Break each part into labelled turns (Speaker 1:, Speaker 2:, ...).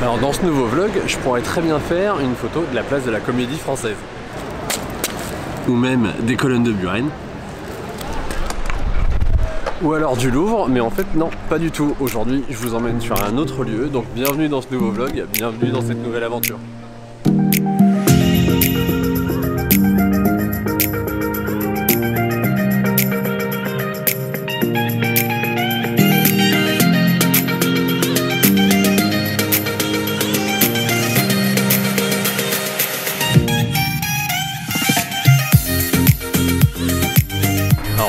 Speaker 1: Alors dans ce nouveau vlog, je pourrais très bien faire une photo de la place de la Comédie Française. Ou même des colonnes de Buren. Ou alors du Louvre, mais en fait non, pas du tout. Aujourd'hui, je vous emmène sur un autre lieu, donc bienvenue dans ce nouveau vlog, bienvenue dans cette nouvelle aventure.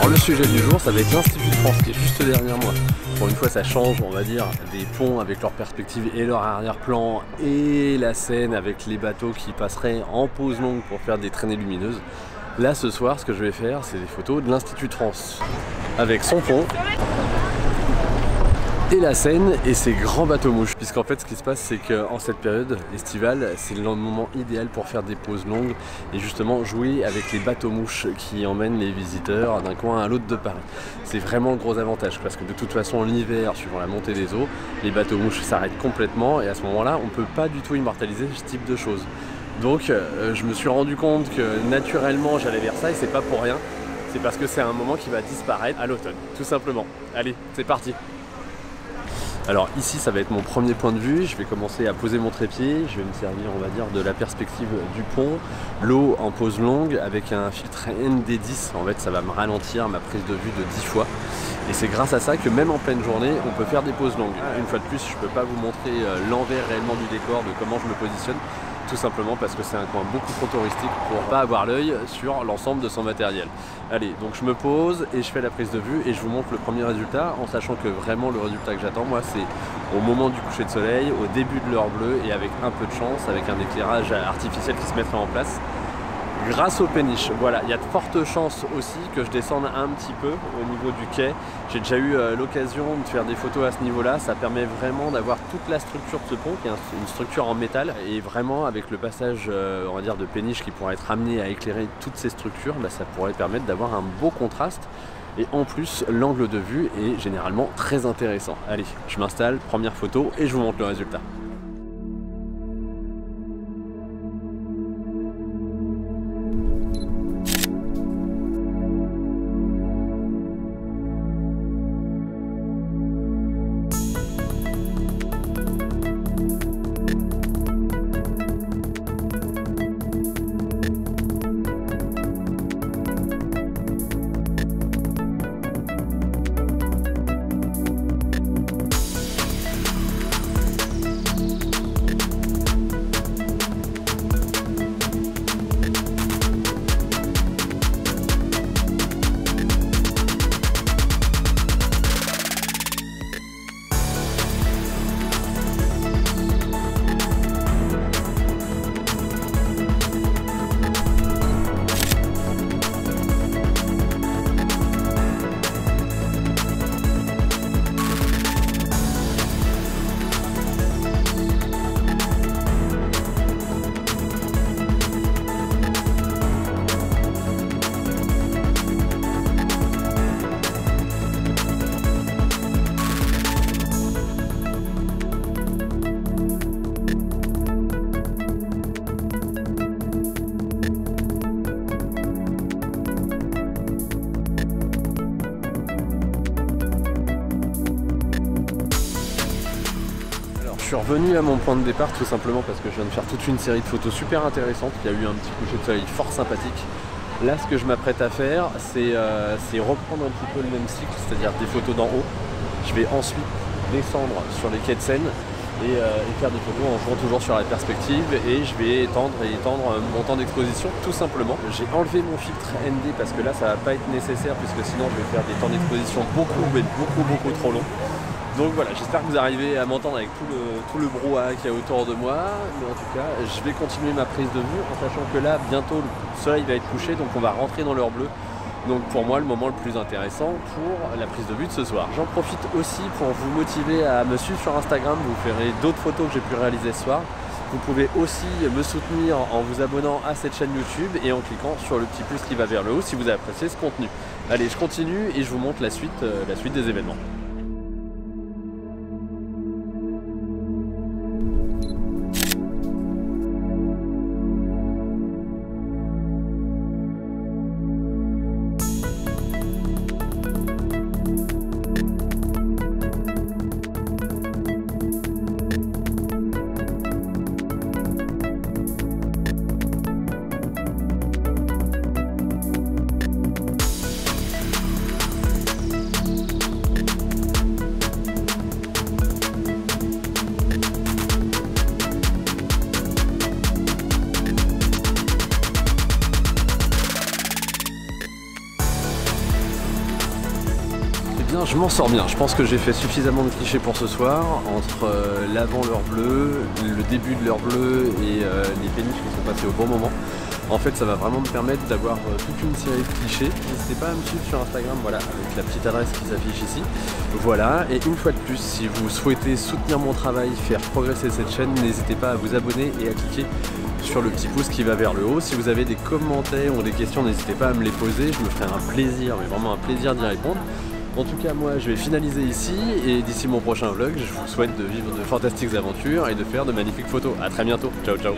Speaker 1: Le sujet du jour, ça va être l'Institut de France qui est juste derrière moi. Pour une fois, ça change, on va dire, des ponts avec leur perspective et leur arrière-plan et la Seine avec les bateaux qui passeraient en pause longue pour faire des traînées lumineuses. Là, ce soir, ce que je vais faire, c'est des photos de l'Institut de France avec son pont et la Seine et ses grands bateaux mouches. Puisqu'en fait ce qui se passe, c'est qu'en cette période estivale, c'est le moment idéal pour faire des pauses longues et justement jouer avec les bateaux mouches qui emmènent les visiteurs d'un coin à l'autre de Paris. C'est vraiment le gros avantage parce que de toute façon l'hiver, suivant la montée des eaux, les bateaux mouches s'arrêtent complètement et à ce moment-là on ne peut pas du tout immortaliser ce type de choses. Donc je me suis rendu compte que naturellement j'allais vers ça et c'est pas pour rien, c'est parce que c'est un moment qui va disparaître à l'automne, tout simplement. Allez, c'est parti! Alors ici ça va être mon premier point de vue, je vais commencer à poser mon trépied, je vais me servir on va dire de la perspective du pont, l'eau en pause longue avec un filtre ND10, en fait ça va me ralentir ma prise de vue de 10 fois et c'est grâce à ça que même en pleine journée on peut faire des pauses longues. Une fois de plus je peux pas vous montrer l'envers réellement du décor, de comment je me positionne, tout simplement parce que c'est un coin beaucoup trop touristique pour pas avoir l'œil sur l'ensemble de son matériel. Allez, donc je me pose et je fais la prise de vue et je vous montre le premier résultat en sachant que vraiment le résultat que j'attends moi c'est au moment du coucher de soleil, au début de l'heure bleue et avec un peu de chance, avec un éclairage artificiel qui se mettrait en place grâce au péniche. Voilà, il y a de fortes chances aussi que je descende un petit peu au niveau du quai. J'ai déjà eu l'occasion de faire des photos à ce niveau-là. Ça permet vraiment d'avoir toute la structure de ce pont, qui est une structure en métal. Et vraiment, avec le passage, on va dire, de péniche qui pourrait être amené à éclairer toutes ces structures, bah, ça pourrait permettre d'avoir un beau contraste. Et en plus, l'angle de vue est généralement très intéressant. Allez, je m'installe, première photo et je vous montre le résultat. Je suis revenu à mon point de départ tout simplement parce que je viens de faire toute une série de photos super intéressantes. Il y a eu un petit coucher de soleil fort sympathique. Là, ce que je m'apprête à faire, c'est reprendre un petit peu le même cycle, c'est-à-dire des photos d'en haut. Je vais ensuite descendre sur les quais de Seine et faire des photos en jouant toujours sur la perspective et je vais étendre mon temps d'exposition tout simplement. J'ai enlevé mon filtre ND parce que là ça va pas être nécessaire puisque sinon je vais faire des temps d'exposition beaucoup trop longs. Donc voilà, j'espère que vous arrivez à m'entendre avec tout le brouhaha qu'il y a autour de moi. Mais en tout cas, je vais continuer ma prise de vue en sachant que là, bientôt, le soleil va être couché, donc on va rentrer dans l'heure bleue. Donc pour moi, le moment le plus intéressant pour la prise de vue de ce soir. J'en profite aussi pour vous motiver à me suivre sur Instagram. Vous verrez d'autres photos que j'ai pu réaliser ce soir. Vous pouvez aussi me soutenir en vous abonnant à cette chaîne YouTube et en cliquant sur le petit pouce qui va vers le haut si vous avez apprécié ce contenu. Allez, je continue et je vous montre la suite des événements. je m'en sors bien. Je pense que j'ai fait suffisamment de clichés pour ce soir, entre l'avant l'heure bleue, le début de l'heure bleue et les péniches qui sont passés au bon moment. En fait, ça va vraiment me permettre d'avoir toute une série de clichés. N'hésitez pas à me suivre sur Instagram, voilà, avec la petite adresse qui s'affiche ici. Voilà, et une fois de plus, si vous souhaitez soutenir mon travail, faire progresser cette chaîne, n'hésitez pas à vous abonner et à cliquer sur le petit pouce qui va vers le haut. Si vous avez des commentaires ou des questions, n'hésitez pas à me les poser, je me ferai un plaisir, mais vraiment un plaisir d'y répondre. En tout cas, moi, je vais finaliser ici, et d'ici mon prochain vlog, je vous souhaite de vivre de fantastiques aventures et de faire de magnifiques photos. A très bientôt, ciao ciao.